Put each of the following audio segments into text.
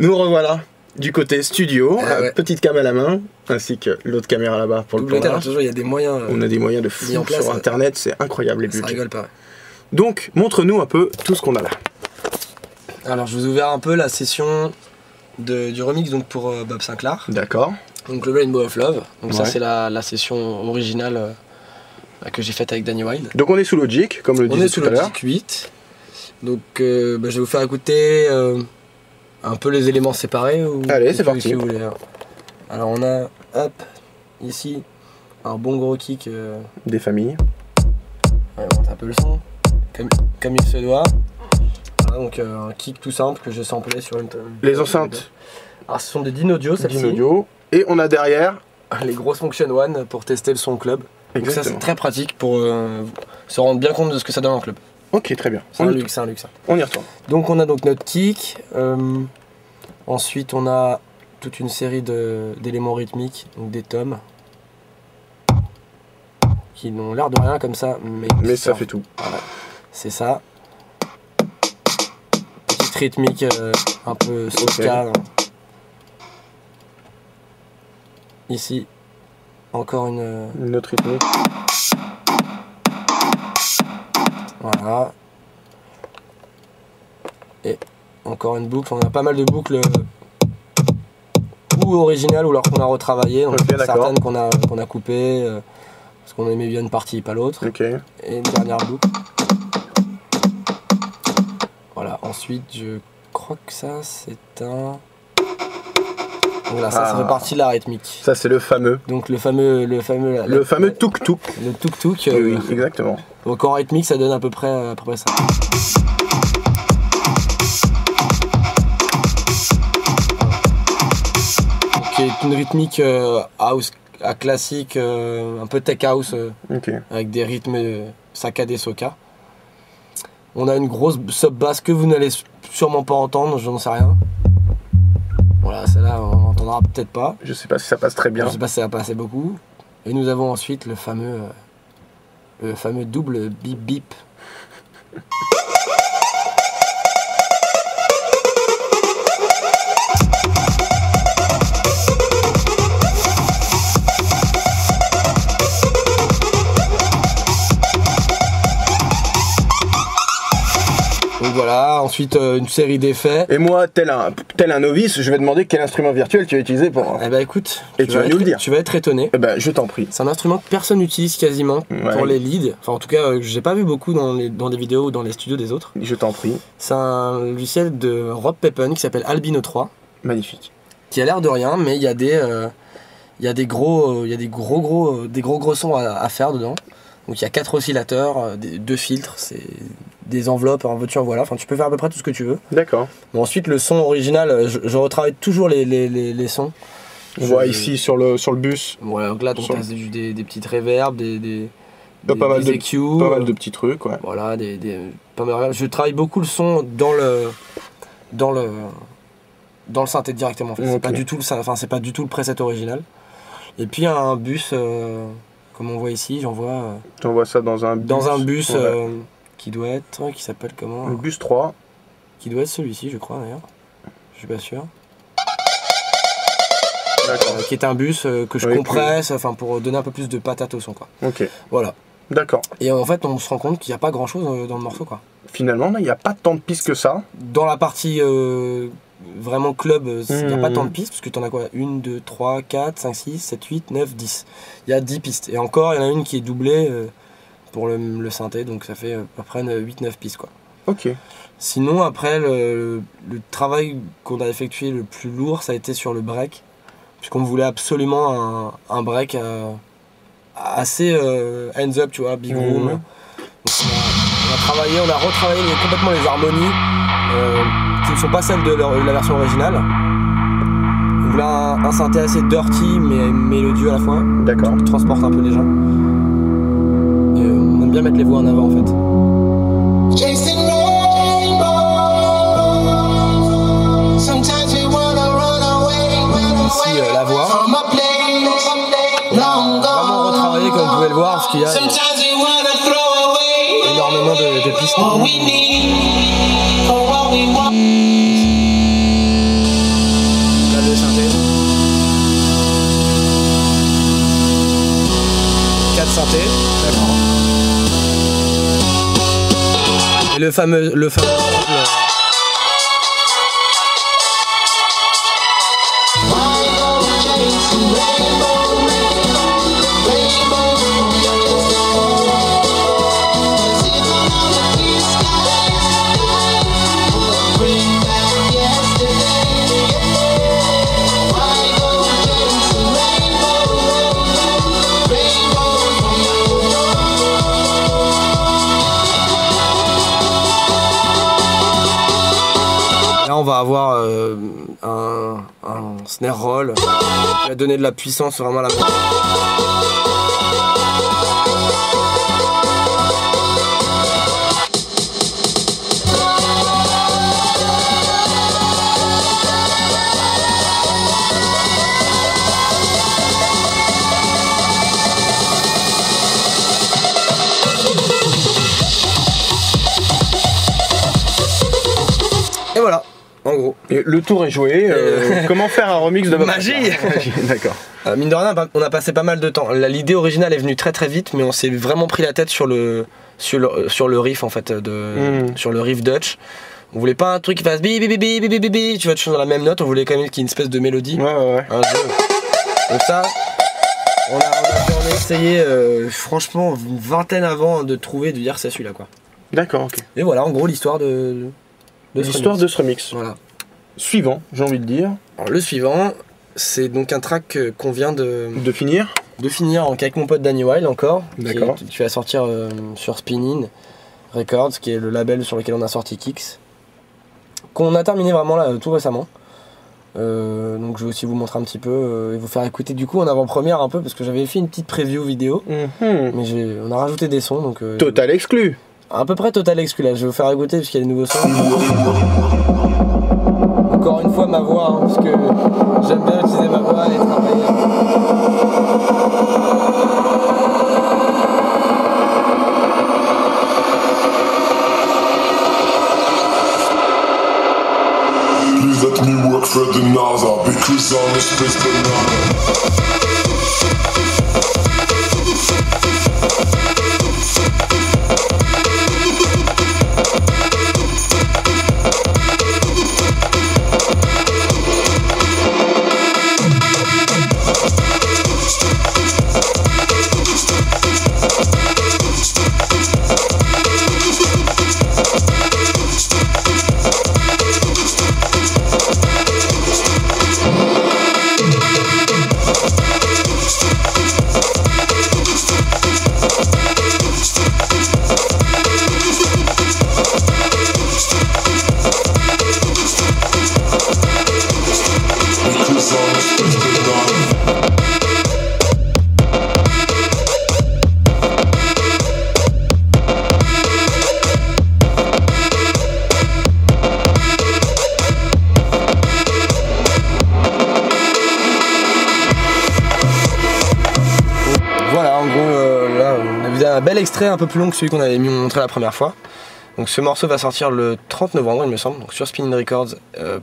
Nous revoilà du côté studio, ouais. petite cam à la main, ainsi que l'autre caméra là-bas pour le tournage. Il y a des moyens. On a des moyens de fou sur internet, c'est incroyable les budgets. Ça rigole pas. Donc, montre-nous un peu tout ce qu'on a là. Alors, je vous ai ouvert un peu la session du remix donc pour Bob Sinclair. D'accord. Donc le Rainbow of Love. Donc ça c'est la session originale que j'ai faite avec Danny Wilde. Donc on est sous Logic, comme le disait tout à l'heure. On est sous Logic 8. Donc je vais vous faire écouter un peu les éléments séparés. Allez, c'est parti. Si vous voulez. Alors on a, hop, ici, un bon gros kick. Des familles. Ouais, on monte un peu le son, comme il se doit. Voilà, donc un kick tout simple que je samplais sur une... Les enceintes. Alors ce sont des Dynaudio, celles-ci. Dynaudio. Et on a derrière les grosses Function One pour tester le son club. Donc ça c'est très pratique pour se rendre bien compte de ce que ça donne en club. Ok, très bien. C'est un luxe, ça. On y retourne. Donc on a donc notre kick. Ensuite on a toute une série d'éléments rythmiques, donc des toms. Qui n'ont l'air de rien comme ça, mais ça fait tout. Voilà. C'est ça. Petite rythmique un peu soca. Okay. Ici, encore une autre rythmique. Voilà. Et encore une boucle. On a pas mal de boucles ou originales ou alors qu'on a retravaillé. Donc certaines qu'on a coupées parce qu'on aimait bien une partie et pas l'autre. Okay. Et une dernière boucle. Voilà. Ensuite, je crois que ça c'est un... Voilà, ça fait partie de la rythmique. Ça c'est le fameux. Donc le fameux tuk-tuk. Le tuk-tuk. Oui, exactement. Donc en rythmique ça donne à peu près ça. Qui est une rythmique house classique, un peu tech house, avec des rythmes saccadés soca. On a une grosse sub-bass que vous n'allez sûrement pas entendre, j'en sais rien. Voilà, celle-là on n'entendra peut-être pas. Je sais pas si ça passe très bien. Je sais pas si ça va passer beaucoup. Et nous avons ensuite le fameux double bip bip. Donc voilà, ensuite une série d'effets. Et moi, tel un novice, je vais demander quel instrument virtuel tu as utilisé pour... Eh bah écoute, tu vas nous le dire. Tu vas être étonné. Eh ben, je t'en prie. C'est un instrument que personne n'utilise quasiment pour les leads. Enfin en tout cas, j'ai pas vu beaucoup dans des vidéos ou dans les studios des autres. Je t'en prie. C'est un logiciel de Rob Peppen qui s'appelle Albino 3. Magnifique. Qui a l'air de rien, mais il y a des gros sons à faire dedans. Donc il y a 4 oscillateurs, 2 filtres, c'est des enveloppes, en veux-tu en voilà, enfin tu peux faire à peu près tout ce que tu veux. D'accord. Bon, ensuite le son original, je retravaille toujours les sons. On voit ici sur le bus. Voilà, donc là tu as des petites reverbs, pas mal de EQ, pas mal de petits trucs, ouais. Voilà, pas mal. Je travaille beaucoup le son dans le synthé directement. En fait. C'est pas du tout le preset original. Et puis un bus, comme on voit ici, j'envoie ça dans un bus qui s'appelle comment? Un bus 3. Qui doit être celui-ci, je crois d'ailleurs. Je suis pas sûr. Qui est un bus que je compresse, pour donner un peu plus de patate au son, quoi. Ok. Voilà. D'accord. Et en fait, on se rend compte qu'il n'y a pas grand-chose dans le morceau, quoi. Finalement, il n'y a pas tant de pistes que ça. Dans la partie vraiment club, il n'y a pas tant de pistes, parce que tu en as quoi? 1, 2, 3, 4, 5, 6, 7, 8, 9, 10. Il y a 10 pistes. Et encore, il y en a une qui est doublée pour le synthé, donc ça fait à peu près 8-9 pistes, quoi. Ok. Sinon, après, le travail qu'on a effectué le plus lourd, ça a été sur le break, puisqu'on voulait absolument un break assez hands up, tu vois, big room. Donc on a retravaillé complètement les harmonies qui ne sont pas celles de la version originale. On voulait un synthé assez dirty mais mélodieux à la fois. D'accord. Qui transporte un peu les gens. Et on aime bien mettre les voix en avant en fait. Ici la voix. Vraiment retravaillé comme vous pouvez le voir parce qu'il y a énormément de pistes. le fameux on va avoir un snare roll qui va donner de la puissance vraiment à la main. Et voilà. En gros. Et le tour est joué. Comment faire un remix de Magie. D'accord. Mine de rien, on a passé pas mal de temps. L'idée originale est venue très très vite, mais on s'est vraiment pris la tête sur le riff en fait, sur le riff Dutch. On voulait pas un truc qui fasse bi bi bi bi bi bi bi, tu vois, toujours dans la même note. On voulait quand même qu'il y ait une espèce de mélodie. Ouais. Donc ça, on a essayé franchement une vingtaine avant de trouver, de dire c'est celui-là quoi. D'accord, ok. Et voilà, en gros l'histoire de ce remix. Voilà. Suivant, j'ai envie de dire. Alors, le suivant, c'est donc un track qu'on vient de finir. Avec mon pote Danny Wild encore. D'accord. Tu vas sortir sur Spin-In Records, qui est le label sur lequel on a sorti Kicks. Qu'on a terminé vraiment là tout récemment. Donc je vais aussi vous montrer un petit peu et vous faire écouter du coup en avant-première un peu parce que j'avais fait une petite preview vidéo. Mais on a rajouté des sons donc. Total exclu. À peu près total exclu là, je vais vous faire écouter parce qu'il y a des nouveaux sons. Encore une fois ma voix, hein, parce que j'aime bien utiliser ma voix et travailler. Please let me work for the NASA because I'm a space banana. Un bel extrait un peu plus long que celui qu'on avait montré la première fois. Donc ce morceau va sortir le 30 novembre il me semble, donc sur Spin-In Records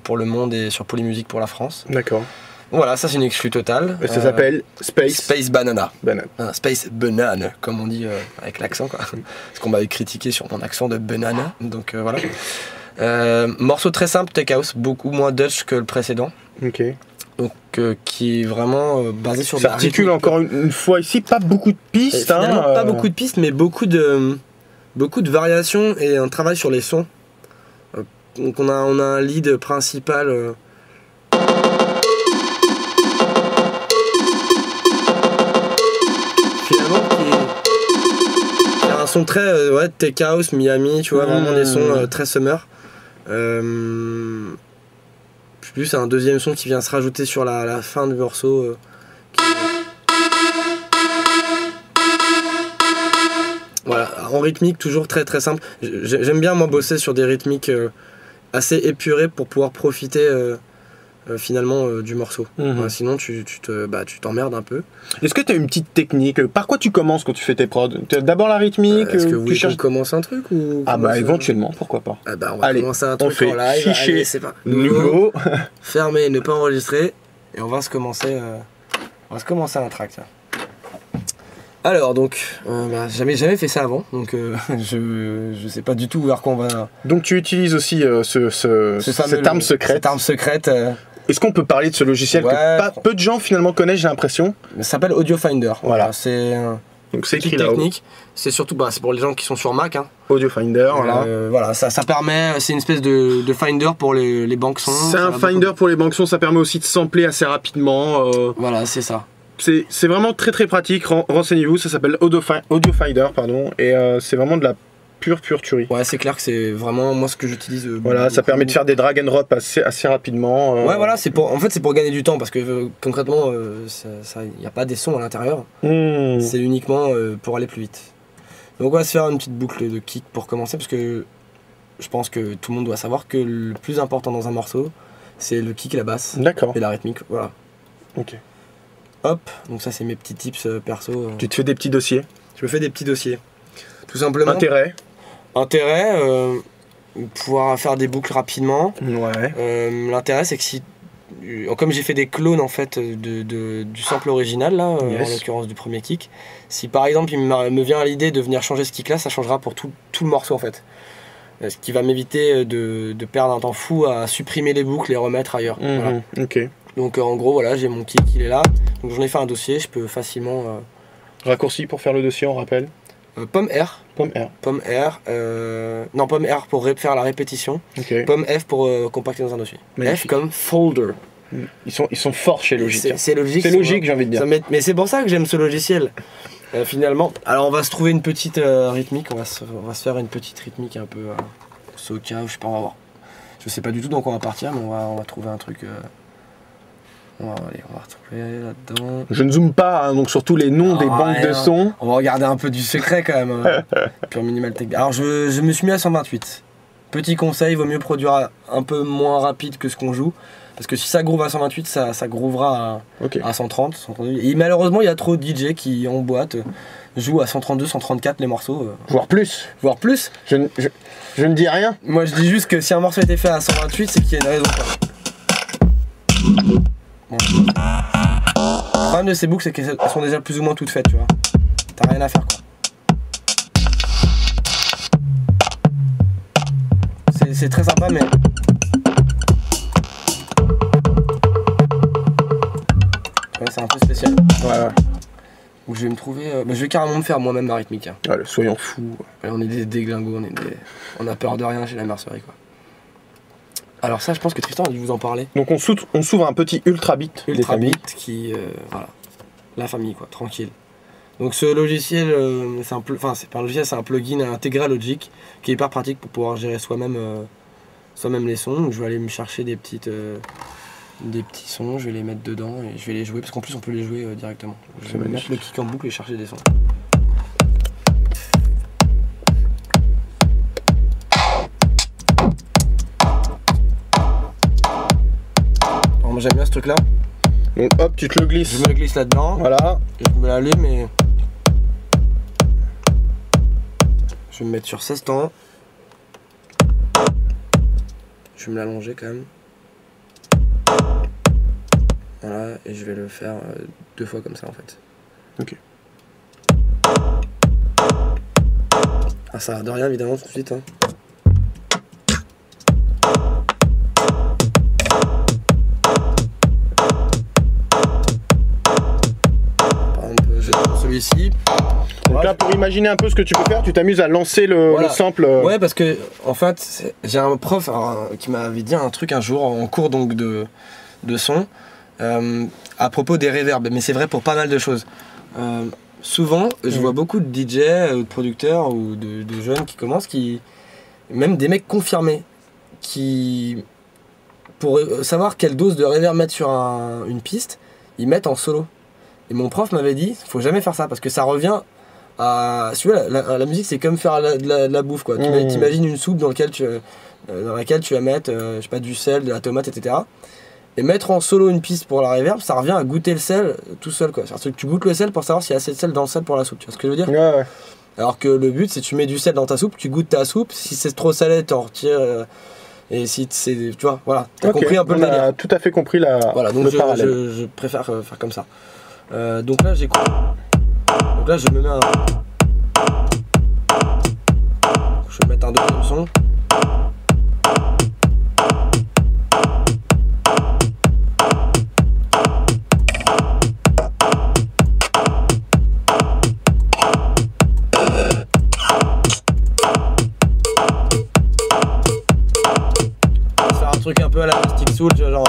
pour le monde et sur Polymusic pour la France. D'accord. Voilà, ça c'est une exclue totale. Et ça s'appelle Space Banana. Space Banana, comme on dit avec l'accent quoi. Parce qu'on m'avait critiqué sur mon accent de banana, donc voilà. Morceau très simple, tech house, beaucoup moins Dutch que le précédent. Ok. Donc qui est vraiment basé sur... Ça articule encore une fois ici, pas beaucoup de pistes. Finalement, pas beaucoup de pistes, mais beaucoup de variations et un travail sur les sons. Donc on a un lead principal. Finalement qui a un son très tech house, Miami, tu vois, vraiment des sons très summer. Plus un deuxième son qui vient se rajouter sur la fin du morceau. Voilà, en rythmique toujours très très simple. J'aime bien moi bosser sur des rythmiques assez épurées pour pouvoir profiter finalement du morceau. Sinon tu t'emmerdes un peu. Est-ce que tu as une petite technique? Par quoi tu commences quand tu fais tes prods? D'abord la rythmique? Est-ce que vous voulez qu'on commence un truc ou éventuellement, pourquoi pas. On va commencer un truc en live. Fichier c'est pas nouveau. Fermer, ne pas enregistrer. Et on va se commencer un track. Tiens. Alors donc, jamais fait ça avant, donc je sais pas du tout vers quoi on va. Donc tu utilises aussi cette arme secrète. Cette arme secrète. Est-ce qu'on peut parler de ce logiciel que peu de gens finalement connaissent, j'ai l'impression? Ça s'appelle Audio Finder. Voilà. C'est donc c'est écrit technique. C'est surtout c'est pour les gens qui sont sur Mac. Hein. Audio Finder, voilà. Voilà, ça permet, c'est une espèce de Finder pour les banques sons. C'est un Finder pour les banques sons, ça permet aussi de sampler assez rapidement. Voilà, c'est ça. C'est vraiment très très pratique, renseignez-vous, ça s'appelle Audio Finder, pardon, et c'est vraiment de la pure tuerie. Ouais, c'est clair que c'est vraiment moi ce que j'utilise. Voilà, ça permet de faire des drag and drop assez rapidement. Ouais, voilà, c'est pour gagner du temps parce que concrètement, il n'y a pas des sons à l'intérieur. C'est uniquement pour aller plus vite. Donc on va se faire une petite boucle de kick pour commencer parce que je pense que tout le monde doit savoir que le plus important dans un morceau, c'est le kick et la basse. D'accord. Et la rythmique, voilà. Ok. Hop, donc ça c'est mes petits tips perso. Tu te fais des petits dossiers? Je me fais des petits dossiers. Tout simplement. Intérêt, pouvoir faire des boucles rapidement. Ouais. L'intérêt c'est que si, comme j'ai fait des clones en fait du sample original là, en l'occurrence du premier kick, si par exemple il me vient à l'idée de venir changer ce kick là, ça changera pour tout le morceau en fait. Ce qui va m'éviter de perdre un temps fou à supprimer les boucles et les remettre ailleurs. Voilà. Ok. Donc en gros voilà, j'ai mon kick, il est là. Donc j'en ai fait un dossier, je peux facilement... Raccourci pour faire le dossier, on rappelle. Pomme R. Pomme R. Non, Pomme R pour faire la répétition. Okay. Pomme F pour compacter dans un dossier. Magnifique. F comme folder. Ils sont forts chez Logic. C'est logique. C'est logique, j'ai envie de dire. Mais c'est pour ça que j'aime ce logiciel. Finalement. Alors on va se trouver une petite rythmique, on va se faire une petite rythmique un peu soca, je sais pas, on va voir. Je sais pas du tout donc on va partir, mais on va trouver un truc... on va retrouver là-dedans. Je ne zoome pas hein, donc sur tous les noms des banques de sons. On va regarder un peu du secret quand même. Pure minimal tech. Alors je me suis mis à 128. Petit conseil, vaut mieux produire un peu moins rapide que ce qu'on joue. Parce que si ça groove à 128, ça groovera à 130, 132. Et malheureusement, il y a trop de DJ qui en boîte jouent à 132, 134 les morceaux. Voire plus. Voire plus. Je ne dis rien. Moi je dis juste que si un morceau a été fait à 128, c'est qu'il y a une raison. Bon. Le problème de ces boucles, c'est qu'elles sont déjà plus ou moins toutes faites, tu vois. T'as rien à faire, quoi. C'est très sympa, mais... Ouais, c'est un peu spécial. Ouais. Donc je vais me trouver... je vais carrément me faire moi-même ma rythmique. Hein. Allez, soyons fous. Ouais, on est des déglingos, on a peur de rien chez la mercerie, quoi. Alors ça, je pense que Tristan a dû vous en parler. Donc on s'ouvre un petit Ultra Beat. Ultra Beat qui... voilà. La famille, quoi, tranquille. Donc ce logiciel, c'est pas un logiciel, c'est un plugin intégré à Logic qui est hyper pratique pour pouvoir gérer soi-même les sons. Donc je vais aller me chercher des petits sons, je vais les mettre dedans et je vais les jouer parce qu'en plus on peut les jouer directement. Je vais mettre le kick en boucle et chercher des sons. Alors moi j'aime bien ce truc là. Donc hop, tu te le glisses. Je me le glisse là-dedans. Voilà. Et je me l'allume et... Je vais me mettre sur 16 temps. Je vais me l'allonger quand même. Voilà, et je vais le faire 2 fois comme ça en fait. Ok. Ah ça a de rien évidemment tout de suite. Hein. Celui-ci. Donc là, pour imaginer un peu ce que tu peux faire, tu t'amuses à lancer le sample. Ouais, parce que en fait, j'ai un prof qui m'avait dit un truc un jour en cours donc de son à propos des reverbs, mais c'est vrai pour pas mal de choses. Souvent, je vois beaucoup de DJ, de producteurs ou de jeunes qui commencent, même des mecs confirmés, qui pour savoir quelle dose de reverb mettre sur une piste, ils mettent en solo. Et mon prof m'avait dit, faut jamais faire ça parce que ça revient à... Si tu veux, la musique c'est comme faire de la bouffe quoi. T'imagines une soupe dans laquelle tu vas mettre, je sais pas, du sel, de la tomate, etc. Et mettre en solo une piste pour la reverb, ça revient à goûter le sel tout seul quoi. C'est-à-dire que tu goûtes le sel pour savoir s'il y a assez de sel dans le sel pour la soupe, tu vois ce que je veux dire? Ouais. Alors que le but c'est que tu mets du sel dans ta soupe, tu goûtes ta soupe, si c'est trop salé t'en retires... Et si c'est... Tu vois, voilà, t'as compris un peu le délire. On a tout à fait compris voilà, donc le parallèle. je préfère faire comme ça. Donc là j'écoute. Donc là je me mets un... Je vais mettre un deuxième son. Faire un truc un peu à la Mystic Soul, tu vois, genre...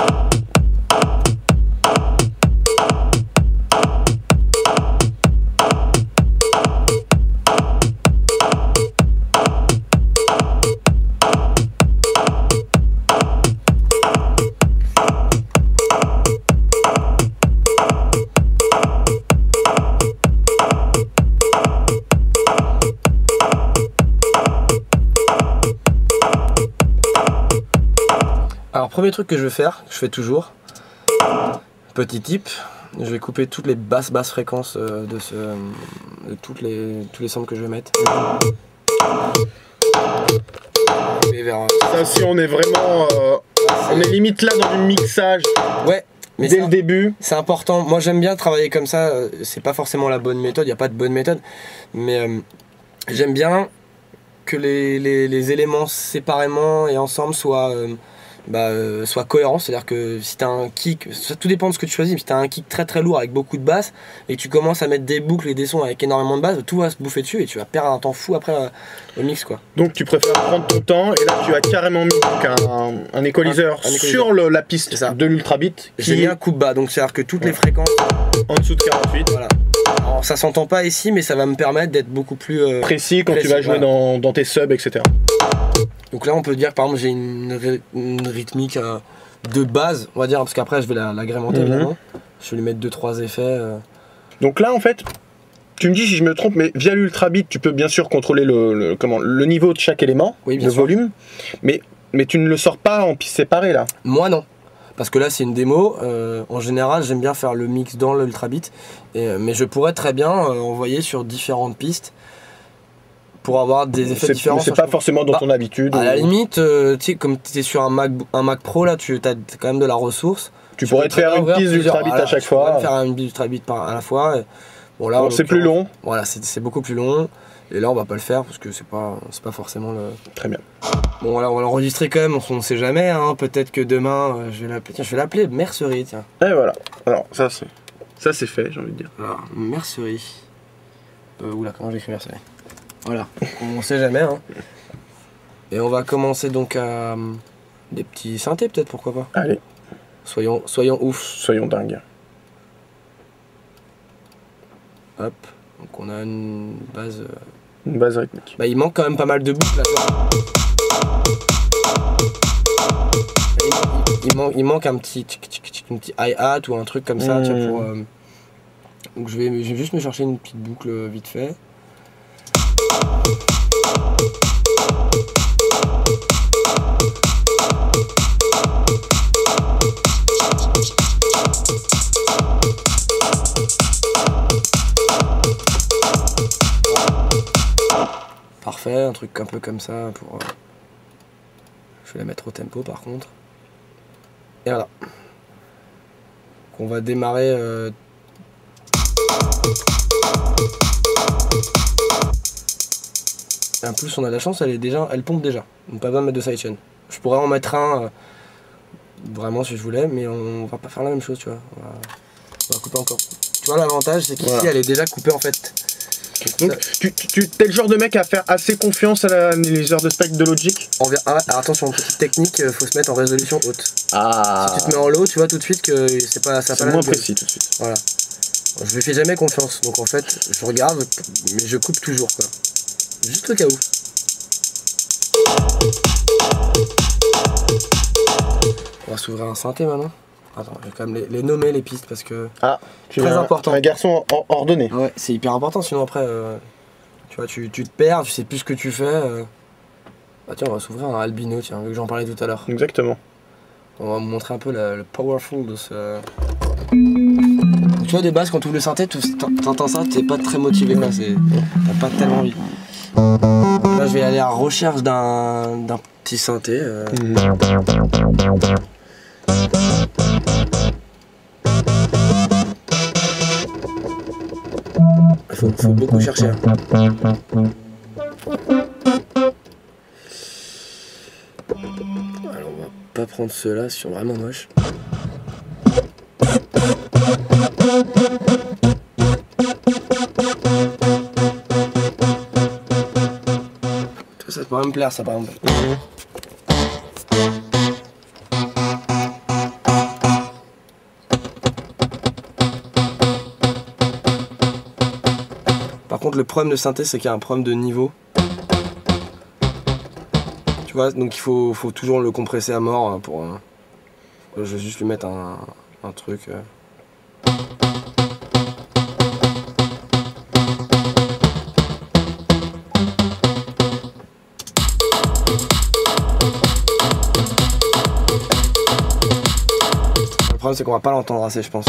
Alors premier truc que je vais faire, que je fais toujours, petit tip, je vais couper toutes les basses fréquences de tous les samples que je vais mettre. Et vers... Ça aussi, on est vraiment... on est limite là dans du mixage. Ouais. Mais dès le début. C'est important. Moi j'aime bien travailler comme ça, c'est pas forcément la bonne méthode, il n'y a pas de bonne méthode, mais j'aime bien que les éléments séparément et ensemble soient cohérents. C'est-à-dire que si tu as un kick, ça tout dépend de ce que tu choisis, mais si tu as un kick très très lourd avec beaucoup de basses et que tu commences à mettre des boucles et des sons avec énormément de basses, tout va se bouffer dessus et tu vas perdre un temps fou après le mix quoi. Donc tu préfères prendre ton temps et là tu as carrément mis un équaliseur sur la piste de l'ultrabeat. J'ai mis un coupe bas, donc c'est-à-dire que toutes les fréquences en dessous de 48. Voilà. Alors ça s'entend pas ici, mais ça va me permettre d'être beaucoup plus précis quand tu vas jouer dans tes subs, etc. Donc là on peut dire que par exemple j'ai une rythmique de base, on va dire, parce qu'après je vais l'agrémenter évidemment. Je vais lui mettre 2-3 effets. Donc là en fait, tu me dis si je me trompe, mais via l'ultrabeat tu peux bien sûr contrôler le niveau de chaque élément, le volume, mais tu ne le sors pas en pistes séparées là. Moi non. Parce que là c'est une démo, en général j'aime bien faire le mix dans l'ultrabeat, mais je pourrais très bien envoyer sur différentes pistes pour avoir des effets différents. C'est pas forcément dans ton habitude. À la limite, tu sais, comme tu es sur un Mac Pro là, tu as quand même de la ressource. Tu pourrais te faire une piste d'ultrabeat à chaque fois. Tu pourrais faire une piste d'ultrabeat à la fois. Bon, là, c'est plus long. Voilà, c'est beaucoup plus long. Et là on va pas le faire parce que c'est pas forcément le... Très bien. Bon voilà, on va l'enregistrer quand même, on ne sait jamais, hein. Peut-être que demain je vais l'appeler. Tiens, je vais l'appeler Mercerie, tiens. Et voilà. Alors ça c'est fait, j'ai envie de dire. Alors, Mercerie. Oula, comment j'écris Mercerie? Voilà, on sait jamais, hein. Et on va commencer donc à des petits synthés peut-être, pourquoi pas. Allez. Soyons ouf. Soyons dingues. Hop, donc on a une base... Une base rythmique. Bah il manque quand même pas mal de boucles là. Il manque un petit hi-hat ou un truc comme ça, tu vois, pour... Donc je vais juste me chercher une petite boucle vite fait. Parfait, un truc un peu comme ça pour... Je vais la mettre au tempo par contre. Et voilà. On va démarrer... En plus on a la chance, elle pompe déjà. On n'a pas besoin de mettre de sidechain. Je pourrais en mettre un vraiment si je voulais, mais on va pas faire la même chose, tu vois. On va couper encore. Tu vois, l'avantage c'est qu'ici elle est déjà coupée en fait. Donc tu es le genre de mec à faire assez confiance à l'analyser de spectre de Logic. Alors attention, petite technique, faut se mettre en résolution haute. Ah. Si tu te mets en low, tu vois tout de suite que c'est pas ça. C'est moins précis tout de suite. Voilà. Je lui fais jamais confiance, donc en fait je regarde, mais je coupe toujours quoi. Juste au cas où. On va s'ouvrir un synthé maintenant. Attends, je vais quand même les nommer les pistes parce que... Ah, tu très es important. Un garçon ordonné. Ah ouais, c'est hyper important, sinon après, tu vois, tu te perds, tu sais plus ce que tu fais. Bah tiens, on va s'ouvrir un albino, tiens, vu que j'en parlais tout à l'heure. Exactement. On va vous montrer un peu le powerful de ce... Tu vois, des bases, quand tu ouvres le synthé, t'entends ça, t'es pas très motivé, là, t'as pas tellement envie. Là, je vais aller à la recherche d'un petit synthé. faut beaucoup chercher. Hein. Alors on va pas prendre ceux-là, ils sont vraiment moches. Ça pourrait me plaire ça par exemple. Par contre le problème de synthé c'est qu'il y a un problème de niveau. Tu vois, donc il faut toujours le compresser à mort pour... je vais juste lui mettre un truc... Le problème c'est qu'on va pas l'entendre assez je pense.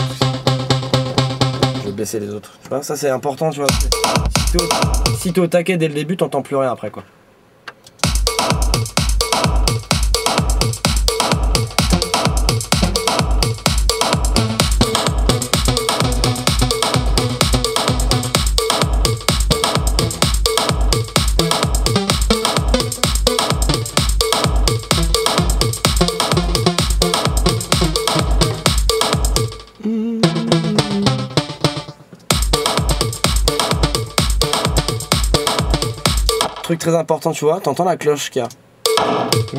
Je vais baisser les autres. Tu vois, ça c'est important, tu vois. Si t'es au taquet dès le début, t'entends plus rien après quoi. Truc très important, tu vois, t'entends la cloche qu'il y a.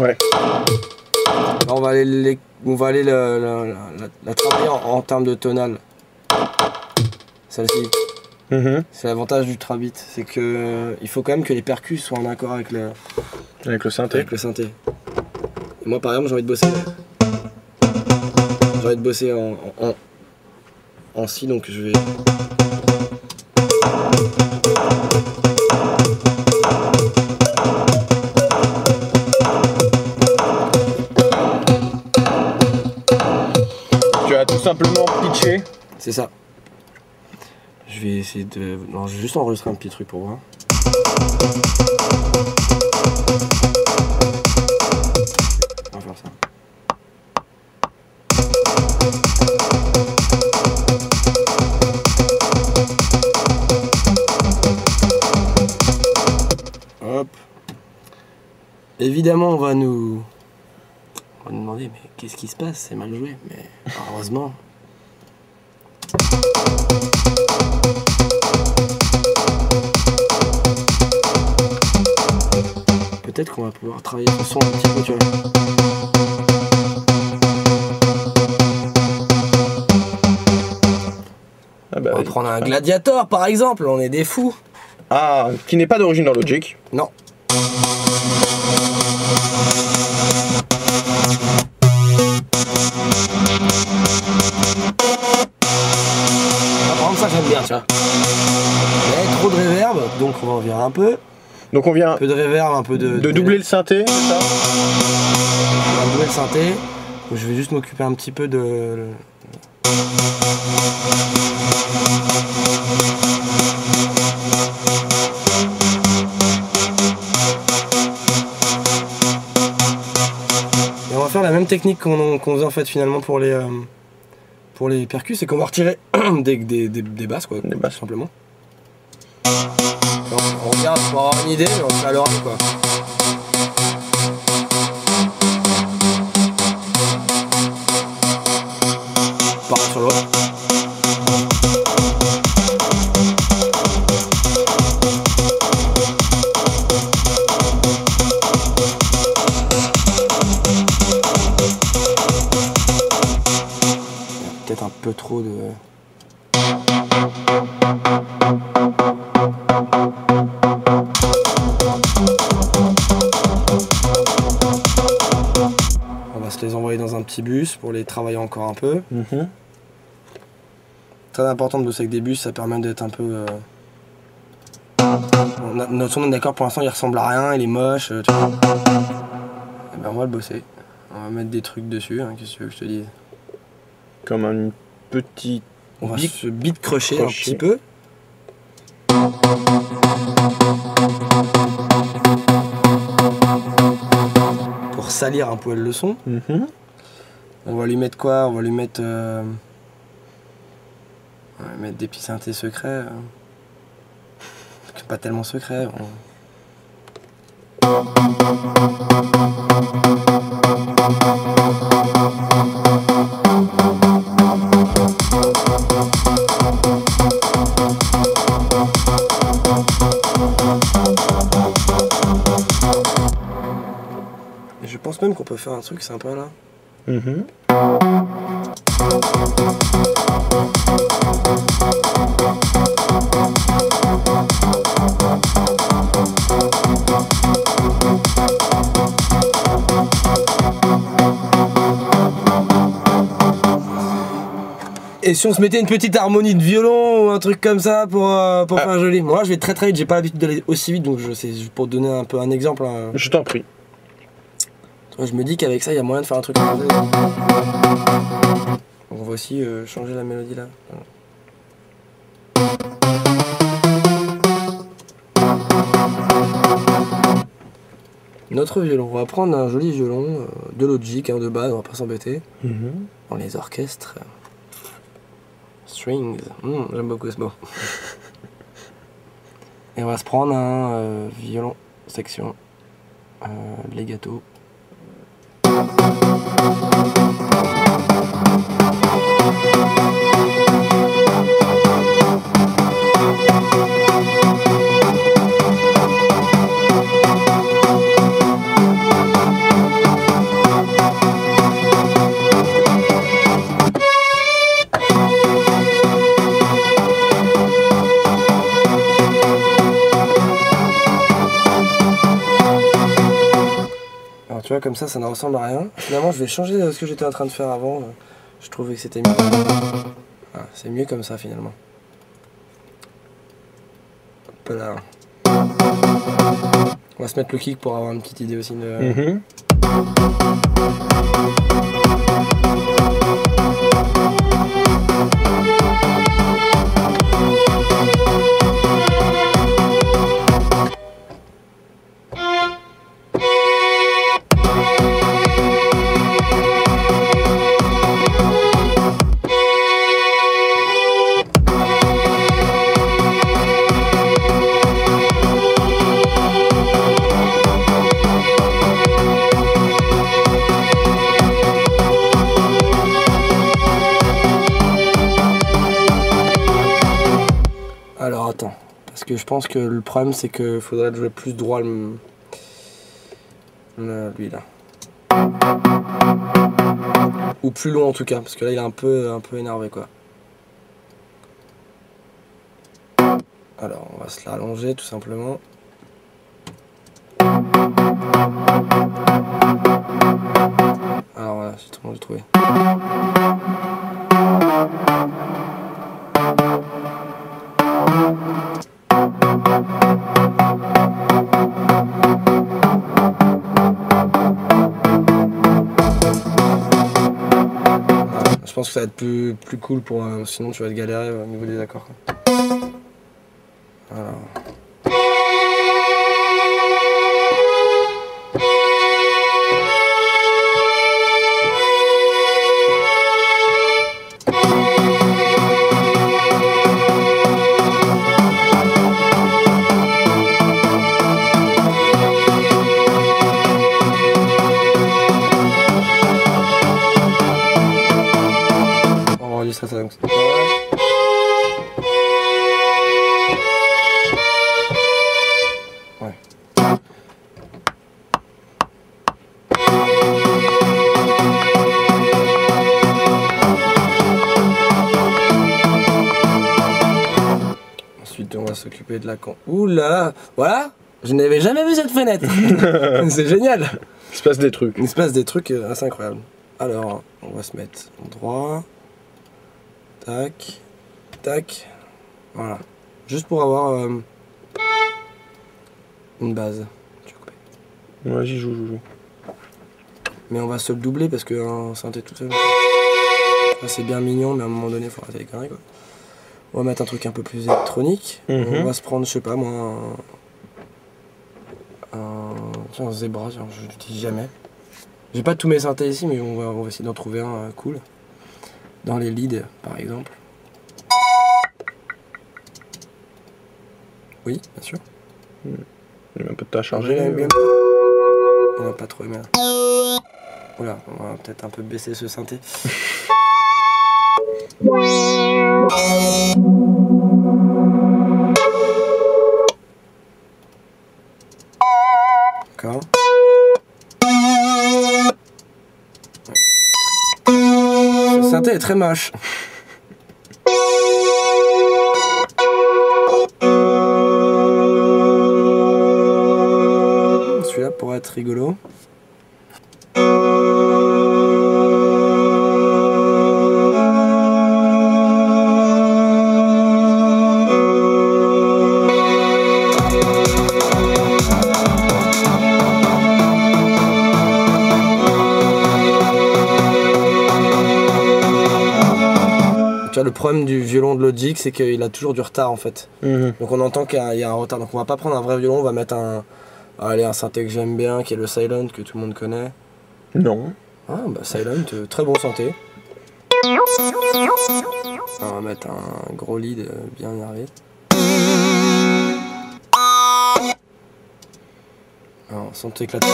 Ouais. Là, on va aller la travailler en termes de tonal. Celle-ci. C'est l'avantage du trap-beat, c'est que il faut quand même que les percus soient en accord avec le synthé. Et moi par exemple j'ai envie de bosser. J'ai envie de bosser en si, donc je vais. Tu as tout simplement pitché. C'est ça. Je vais essayer de... Non, je vais juste enregistrer un petit truc pour voir. On va faire ça. Hop. Évidemment, on va nous demander, mais qu'est-ce qui se passe? C'est mal joué, mais heureusement. Peut-être qu'on va pouvoir travailler le son un petit peu, tu vois. Ah bah, on va prendre un Gladiator par exemple, on est des fous. Ah, qui n'est pas d'origine dans Logic. Non. Par exemple ça j'aime bien, tu vois. Il y a trop de reverb, donc on va en virer un peu. Donc on vient un peu de reverb, un peu de doubler le synthé, c'est ça? On va doubler le synthé. Donc je vais juste m'occuper un petit peu de... Et on va faire la même technique qu'on faisait en fait finalement pour les percus, c'est qu'on va retirer des basses quoi, des basses simplement. On regarde pour avoir une idée, mais on fait à l'oreille quoi. Pareil sur l'autre. Peut-être un peu trop de... les envoyer dans un petit bus pour les travailler encore un peu. Très important de bosser avec des bus, ça permet d'être un peu... Notre son, on est d'accord, pour l'instant il ressemble à rien, il est moche, tu vois. Et ben on va le bosser. On va mettre des trucs dessus, hein, qu'est-ce que tu veux que je te dise. Comme un petit... On va se beat crusher un petit peu. Pour salir un peu le son. On va lui mettre quoi? On va lui mettre des petits synthés secrets. C'est pas tellement secret. Et je pense même qu'on peut faire un truc sympa là. Et si on se mettait une petite harmonie de violon ou un truc comme ça pour faire joli. Moi je vais très vite, j'ai pas l'habitude d'aller aussi vite, donc c'est pour te donner un peu un exemple. Hein. Je t'en prie. Je me dis qu'avec ça il y a moyen de faire un truc. On va aussi changer la mélodie là. Notre violon, on va prendre un joli violon de Logic, de base, on va pas s'embêter. Dans les orchestres. Strings, j'aime beaucoup ce mot. Et on va se prendre un violon section legato. Tu vois, comme ça ne ressemble à rien. Finalement, je vais changer ce que j'étais en train de faire avant. Je trouvais que c'était mieux. Ah, c'est mieux comme ça, finalement. Hop là. On va se mettre le kick pour avoir une petite idée aussi de... Alors attends, parce que je pense que le problème c'est qu'il faudrait jouer plus droit lui là. Ou plus long en tout cas, parce que là il est un peu énervé quoi. Alors on va se l'allonger tout simplement. Alors voilà, c'est tout le monde j'ai trouvé. Je pense que ça va être plus cool pour sinon tu vas te galérer au niveau des accords. Quoi. Alors. Ça donc. Ouais. Ensuite on va s'occuper de la con. Ouh là là. Voilà. Je n'avais jamais vu cette fenêtre. C'est génial. Il se passe des trucs. Il se passe des trucs assez incroyables. Alors on va se mettre droit. Tac, tac, voilà. Juste pour avoir une base. Tu couper. Ouais, j'y joue. Mais on va se le doubler parce que un synthé tout seul. C'est bien mignon, mais à un moment donné, il faut arrêter les conneries quoi. On va mettre un truc un peu plus électronique. On va se prendre, je sais pas moi, un Zebra, je dis jamais. J'ai pas tous mes synthés ici, mais on va essayer d'en trouver un cool. Dans les leads par exemple. Oui, bien sûr. Il y a un peu de temps à charger. On va pas trop aimer. Oula, on va peut-être un peu baisser ce synthé. D'accord. Ce synthé est très moche. Celui-là pourrait être rigolo. Le problème du violon de Logic, c'est qu'il a toujours du retard en fait. Donc on entend qu'il y a un retard. Donc on va pas prendre un vrai violon, on va mettre un synthé que j'aime bien, qui est le Silent, que tout le monde connaît. Non. Ah bah Silent, très bon synthé. On va mettre un gros lead bien énervé. Alors, on sent éclater.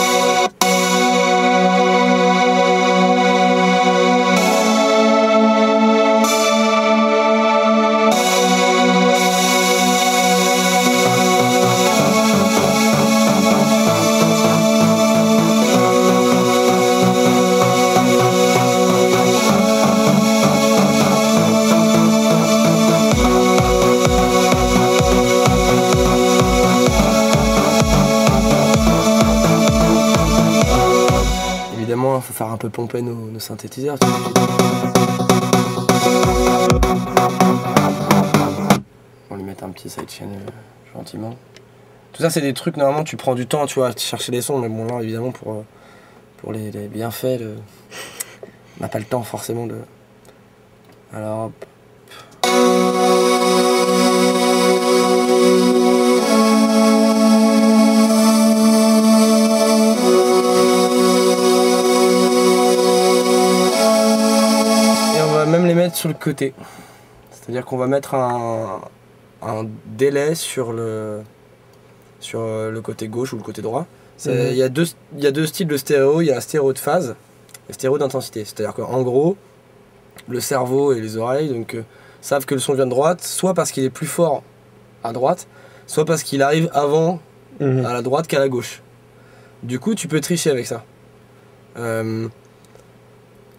Évidemment, il faut faire un peu pomper nos synthétiseurs. On va lui mettre un petit sidechain gentiment. Tout ça, c'est des trucs, normalement, tu prends du temps, tu vois, à chercher les sons, mais bon, là, évidemment, pour les bienfaits, on n'a pas le temps forcément de... Alors, hop. Même les mettre sur le côté, c'est-à-dire qu'on va mettre un délai sur le côté gauche ou le côté droit. Il y a deux styles de stéréo, il y a un stéréo de phase et stéréo d'intensité, c'est-à-dire qu'en gros le cerveau et les oreilles savent que le son vient de droite, soit parce qu'il est plus fort à droite, soit parce qu'il arrive avant à la droite qu'à la gauche. Du coup tu peux tricher avec ça. Il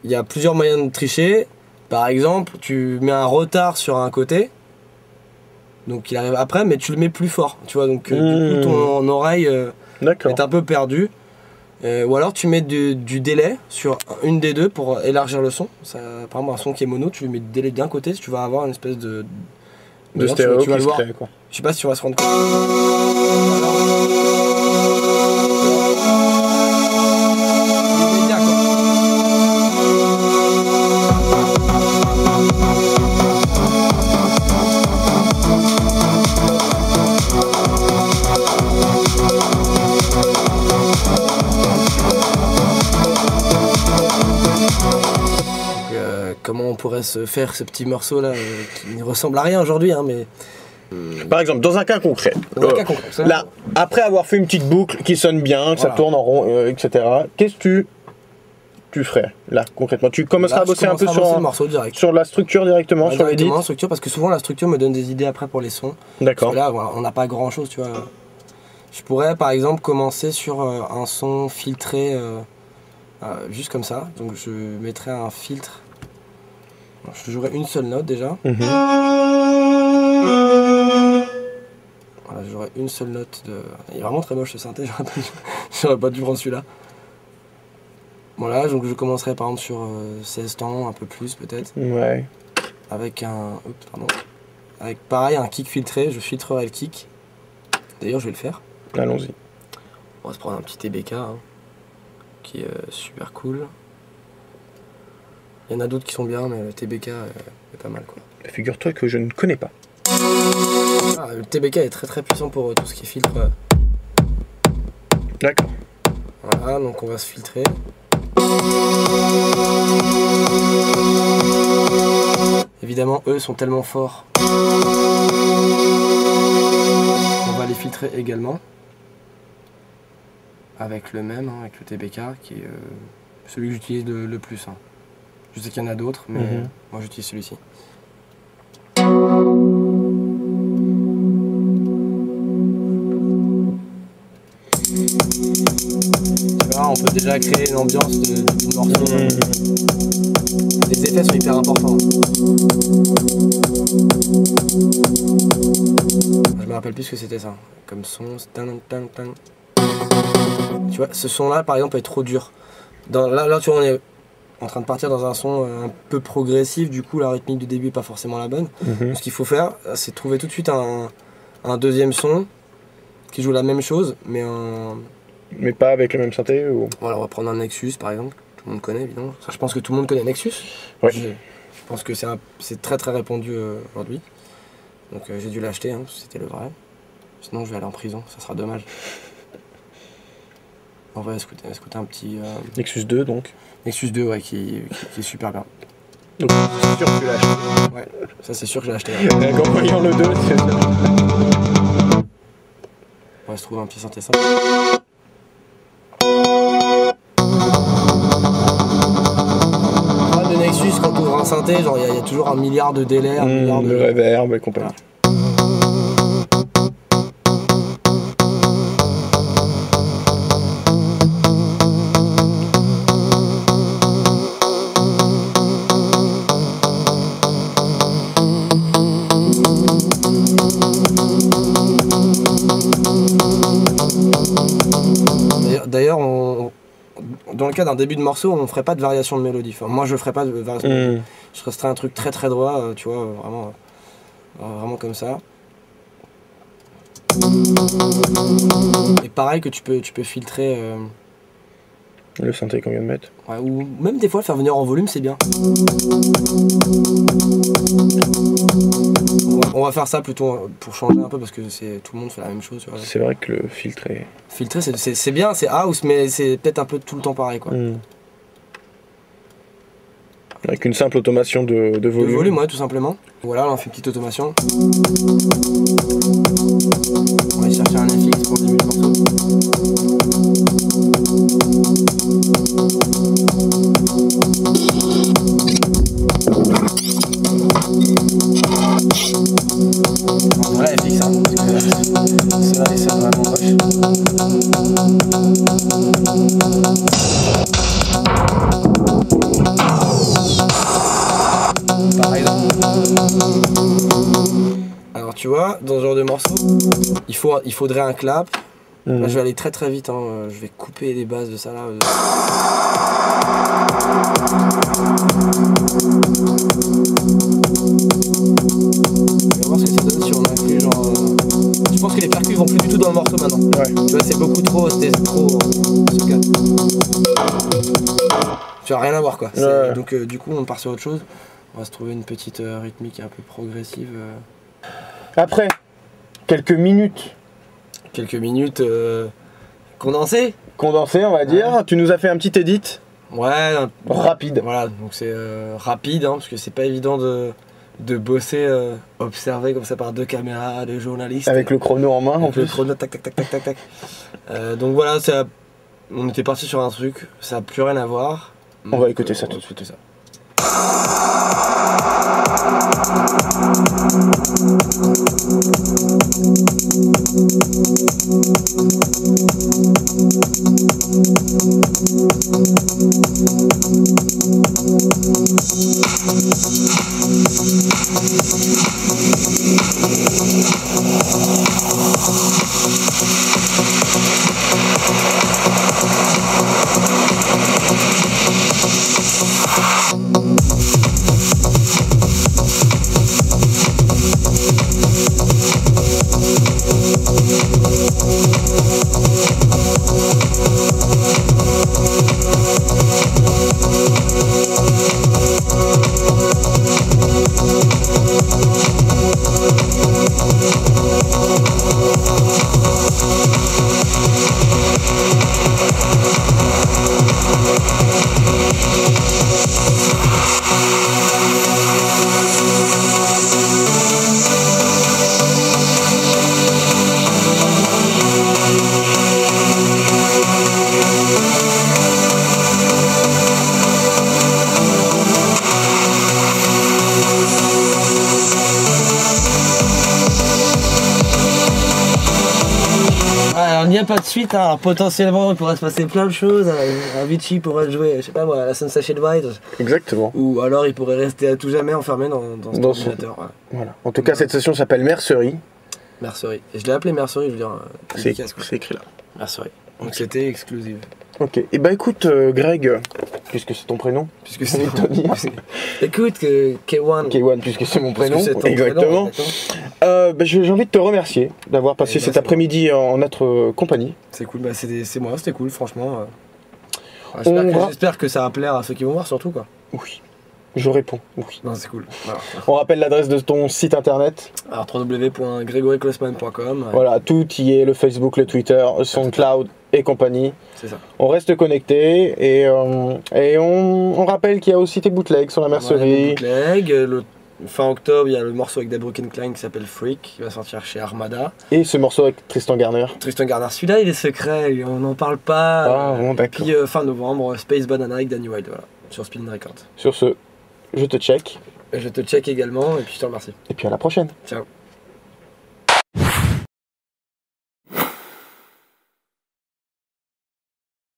y a plusieurs moyens de tricher. Par exemple, tu mets un retard sur un côté, donc il arrive après, mais tu le mets plus fort, tu vois, donc du coup ton oreille est un peu perdue. Ou alors tu mets du délai sur une des deux pour élargir le son. Ça, par exemple, un son qui est mono, tu lui mets du délai d'un côté, tu vas avoir une espèce de stéréo tu vas qui le voir. se crée, quoi. Je sais pas si tu vas se rendre compte. Comment on pourrait se faire ce petit morceau là qui ne ressemble à rien aujourd'hui, hein, mais... Par exemple, dans un cas concret, là, après avoir fait une petite boucle qui sonne bien, que ça tourne en rond, etc., qu'est-ce que tu ferais là concrètement? Tu commenceras à bosser un peu sur la structure directement, sur l'édit? La structure, parce que souvent la structure me donne des idées après pour les sons. D'accord. Là, voilà, on n'a pas grand chose, tu vois. Je pourrais par exemple commencer sur un son filtré, juste comme ça. Donc je mettrais un filtre. Je jouerai une seule note déjà. Voilà, je jouerai une seule note de... Il est vraiment très moche ce synthé, j'aurais pas dû prendre celui-là. Voilà, donc je commencerai par exemple sur 16 temps, un peu plus peut-être. Ouais. Avec avec pareil un kick filtré, je filtrerai le kick. D'ailleurs je vais le faire. Allons-y. On va se prendre un petit TBK hein, qui est super cool. Il y en a d'autres qui sont bien, mais le TBK est pas mal quoi. Figure-toi que je ne connais pas. Le TBK est très très puissant pour tout ce qui filtre. D'accord. Voilà, donc on va se filtrer. Évidemment, eux sont tellement forts. les filtrer également. Avec le même, avec le TBK, qui est celui que j'utilise le plus. Je sais qu'il y en a d'autres, mais moi j'utilise celui-ci. Tu vois, on peut déjà créer une ambiance du morceau. Les effets sont hyper importants. Je me rappelle plus ce que c'était ça. Comme son. Tu vois, ce son-là, par exemple, est trop dur. Là, tu vois, on est en train de partir dans un son un peu progressif. Du coup, la rythmique du début n'est pas forcément la bonne. Ce qu'il faut faire, c'est trouver tout de suite un deuxième son qui joue la même chose, mais Mais pas avec le même synthé ou... Voilà, on va prendre un Nexus, par exemple. Tout le monde connaît, évidemment. Ça, je pense que tout le monde connaît Nexus. Ouais. Je pense que c'est très très répandu aujourd'hui. Donc j'ai dû l'acheter, c'était le vrai. Sinon, je vais aller en prison, ça sera dommage. On va écouter un petit... Nexus 2 donc. Nexus 2, ouais, qui est super bien. Donc c'est sûr que tu l'as acheté. Ouais, ça c'est sûr que je l'ai acheté. Ouais. En voyant le 2, on va se trouver un petit synthé simple. De Nexus, quand on ouvre un synthé, genre il y a toujours un milliard de délais, un milliard de reverb et compagnie. Voilà. D'ailleurs, dans le cas d'un début de morceau, on ne ferait pas de variation de mélodie. Enfin, moi, je ne ferais pas de variation de mélodie. Je resterais un truc très très droit, tu vois, vraiment comme ça. Et pareil que tu peux filtrer... le synthé qu'on vient de mettre. Ouais, ou même des fois, le faire venir en volume, c'est bien. On va faire ça plutôt pour changer un peu parce que tout le monde fait la même chose. C'est vrai que le filtrer... Filtrer, c'est bien, c'est house, mais c'est peut-être un peu tout le temps pareil, quoi. Avec une simple automation de volume. De volume, ouais, tout simplement. Voilà, là, on fait une petite automation. On va aller chercher un FX pour le début du morceau. Voilà, FX, cela c'est vraiment moche. Par exemple. Alors tu vois, dans ce genre de morceau, il faudrait un clap. Là, je vais aller très très vite, je vais couper les basses de ça là. On va voir ce que ça donne si on inclut genre... Je pense que les percus vont plus du tout dans le morceau maintenant. Ouais. Tu vois, c'est beaucoup trop, c'était trop... Tu vas rien à voir quoi. Ouais. Donc du coup on part sur autre chose. On va se trouver une petite rythmique un peu progressive. Après, quelques minutes. Quelques minutes condensées. Condensées, on va dire. Ouais. Tu nous as fait un petit edit. Ouais. Rapide. Voilà, donc c'est rapide, parce que c'est pas évident de bosser, observer comme ça par deux caméras, des journalistes. Avec le chrono en main en plus. Le chrono, tac tac tac tac tac tac. Donc voilà, on était parti sur un truc, ça n'a plus rien à voir. On va écouter ça tout de suite. n'y a pas de suite, hein. Alors, potentiellement il pourrait se passer plein de choses. Avicii pourrait jouer, je sais pas moi, à la Sunset Wild. Exactement. Ou alors il pourrait rester à tout jamais enfermé dans cet ordinateur. Ouais. Voilà. En tout cas, cette session s'appelle Mercerie. Mercerie. Et je l'ai appelé Mercerie, je veux dire. C'est écrit là. Mercerie. Donc c'était exclusive. Ok. Et bah écoute, Greg, puisque c'est ton prénom. Puisque c'est Tony. Écoute, K1. K1, puisque c'est mon prénom. Exactement. J'ai envie de te remercier d'avoir passé cet après-midi en notre compagnie. C'est cool, bah c'est moi, c'était cool, franchement. J'espère que ça va plaire à ceux qui vont voir, surtout quoi. Oui. Je réponds, oui. Non, c'est cool. Voilà. On rappelle l'adresse de ton site internet. Alors www.gregoryclossman.com. Voilà, tout y est, le Facebook, le Twitter, SoundCloud et compagnie. C'est ça. On reste connecté et on rappelle qu'il y a aussi tes bootlegs sur la mercerie. Fin octobre, il y a le morceau avec Dave Klein qui s'appelle Freak, qui va sortir chez Armada. Et ce morceau avec Tristan Garner. Celui-là il est secret, on n'en parle pas. Ah bon, d'accord. Puis fin novembre, Space Banana avec Danny Wilde, voilà, sur Spinning Records. Sur ce, je te check. Je te check également et puis je te remercie. Et puis à la prochaine. Ciao.